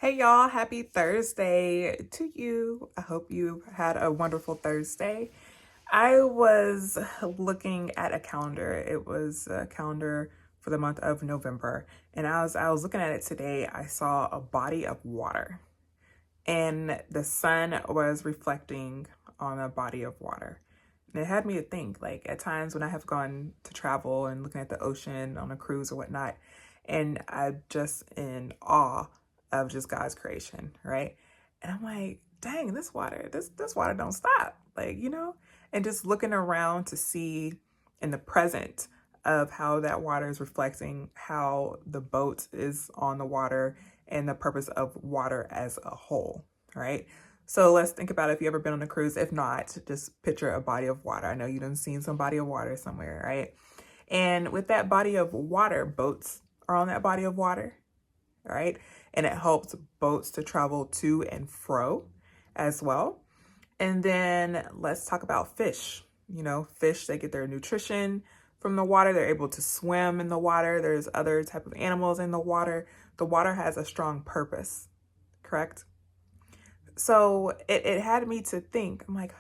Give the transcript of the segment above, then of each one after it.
Hey y'all, happy Thursday to you. I hope you had a wonderful Thursday. I was looking at a calendar. It was a calendar for the month of November. And I was looking at it today. I saw a body of water and the sun was reflecting on a body of water. And it had me to think, like at times when I have gone to travel and looking at the ocean on a cruise or whatnot, and I'm just in awe of just God's creation, right? And I'm like, dang, this water, this water don't stop. And just looking around to see in the present of how that water is reflecting, how the boat is on the water, and the purpose of water as a whole, right? So let's think about if you ever been on a cruise. If not, just picture a body of water. I know you done seen some body of water somewhere, right? And with that body of water, boats are on that body of water, right? And it helps boats to travel to and fro as well. And then let's talk about fish. Fish, they get their nutrition from the water. They're able to swim in the water. There's other type of animals in the water. The water has a strong purpose, correct? So it had me to think, I'm like,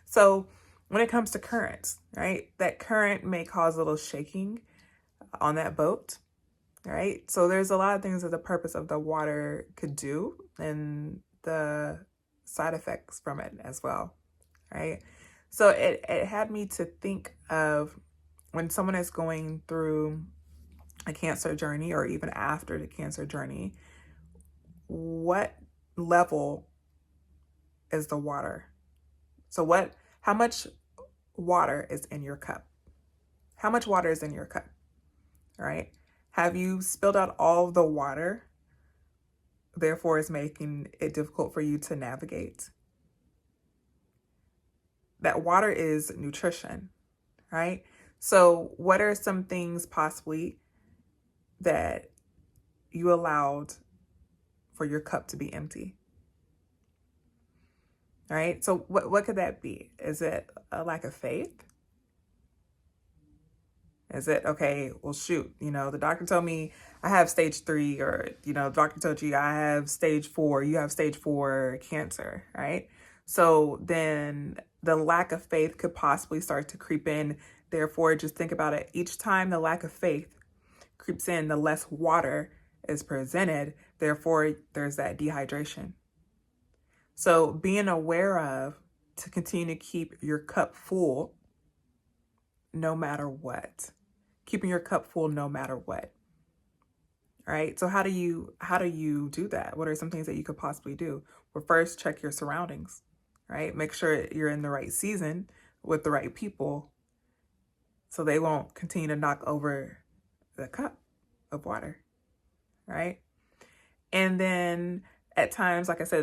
So when it comes to currents, right, that current may cause a little shaking on that boat, right? So there's a lot of things that the purpose of the water could do and the side effects from it as well, right? So it had me to think of when someone is going through a cancer journey or even after the cancer journey, what level is the water? So how much water is in your cup? How much water is in your cup, right? Have you spilled out all of the water? Therefore, it's making it difficult for you to navigate. That water is nutrition, right? So what are some things possibly that you allowed for your cup to be empty? All right. So what could that be? Is it a lack of faith? Is it, okay, well, shoot, the doctor told me I have stage 3, or, the doctor told you I have stage 4, you have stage 4 cancer, right? So then the lack of faith could possibly start to creep in. Therefore, just think about it. Each time the lack of faith creeps in, the less water is presented. Therefore, there's that dehydration. So being aware of to continue to keep your cup full no matter what. Keeping your cup full no matter what. All right. So how do you do that? What are some things that you could possibly do? Well, first, check your surroundings, right? Make sure you're in the right season with the right people so they won't continue to knock over the cup of water, right? And then at times, like I said,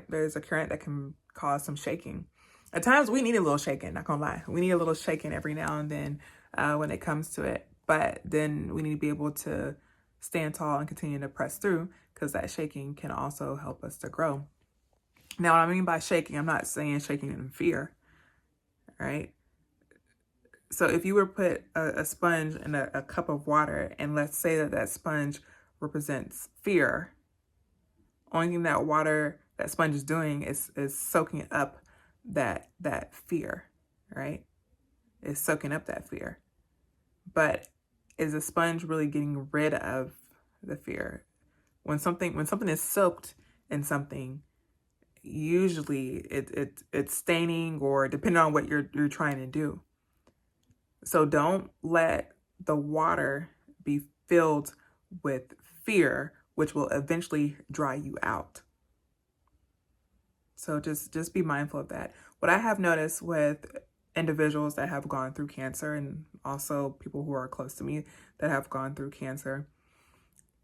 there's a current that can cause some shaking. At times we need a little shaking, not gonna lie. We need a little shaking every now and then when it comes to it. But then we need to be able to stand tall and continue to press through, because that shaking can also help us to grow. Now, what I mean by shaking, I'm not saying shaking in fear, right? So if you were to put a sponge in a cup of water, and let's say that sponge represents fear, only thing that sponge is doing is soaking up that fear, right? It's soaking up that fear. But is a sponge really getting rid of the fear? When something is soaked in something, usually it's staining, or depending on what you're trying to do. So don't let the water be filled with fear, which will eventually dry you out. So just be mindful of that. What I have noticed with individuals that have gone through cancer, and also people who are close to me that have gone through cancer,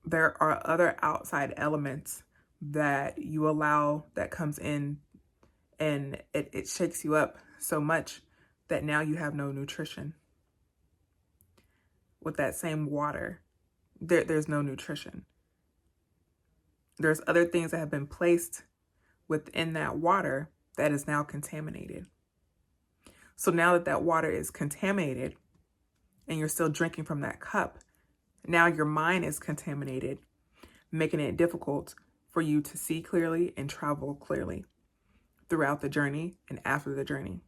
there are other outside elements that you allow that comes in, and it shakes you up so much that now you have no nutrition. With that same water, there's no nutrition. There's other things that have been placed within that water that is now contaminated. So now that water is contaminated and you're still drinking from that cup, now your mind is contaminated, making it difficult for you to see clearly and travel clearly throughout the journey and after the journey.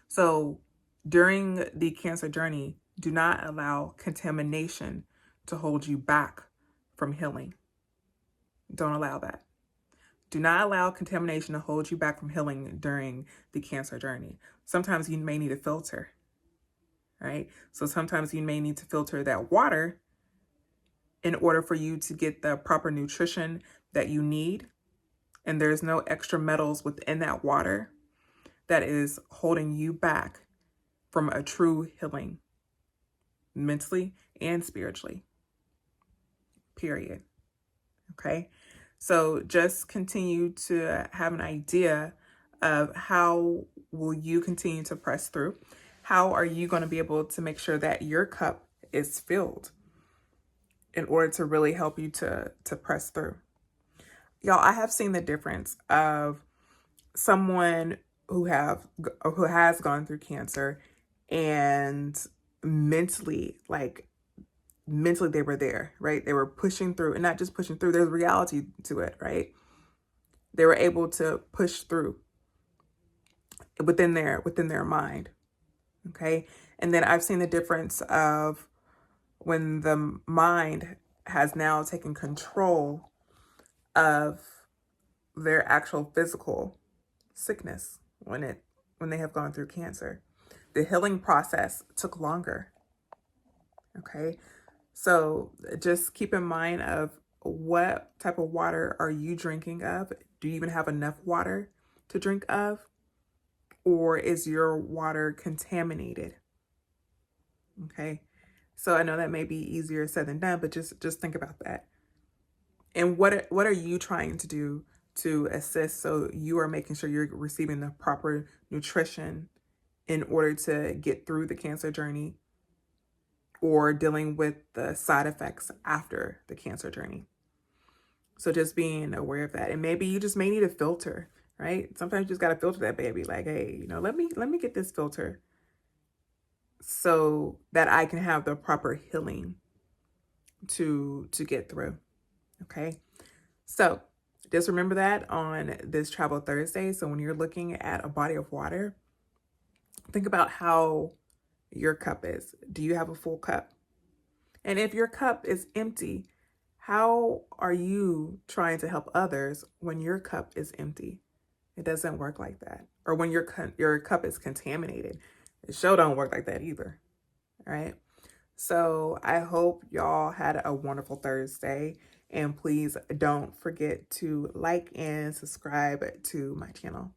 So during the cancer journey, do not allow contamination to hold you back from healing. Don't allow that. Do not allow contamination to hold you back from healing during the cancer journey. Sometimes you may need a filter, right? So sometimes you may need to filter that water in order for you to get the proper nutrition that you need. And there's no extra metals within that water that is holding you back from a true healing, mentally and spiritually, period. Okay? So just continue to have an idea of how will you continue to press through. How are you going to be able to make sure that your cup is filled in order to really help you to press through? Y'all, I have seen the difference of someone who has gone through cancer and mentally they were there, right? They were pushing through, and not just pushing through, there's reality to it, right? They were able to push through within their mind. Okay. And then I've seen the difference of when the mind has now taken control of their actual physical sickness when they have gone through cancer. The healing process took longer. Okay. So just keep in mind of what type of water are you drinking of? Do you even have enough water to drink of? Or is your water contaminated? Okay. So I know that may be easier said than done, but just think about that. And what are you trying to do to assist so you are making sure you're receiving the proper nutrition in order to get through the cancer journey or dealing with the side effects after the cancer journey? So just being aware of that. And maybe you just may need a filter, right? Sometimes you just got to filter that baby. Like, hey, let me get this filter so that I can have the proper healing to get through. Okay. So just remember that on this Travel Thursday. So when you're looking at a body of water, think about how your cup is. Do you have a full cup? And if your cup is empty, how are you trying to help others when your cup is empty? It doesn't work like that. Or when your cup is contaminated. It sure don't work like that either. All right. So I hope y'all had a wonderful Thursday. And please don't forget to like and subscribe to my channel.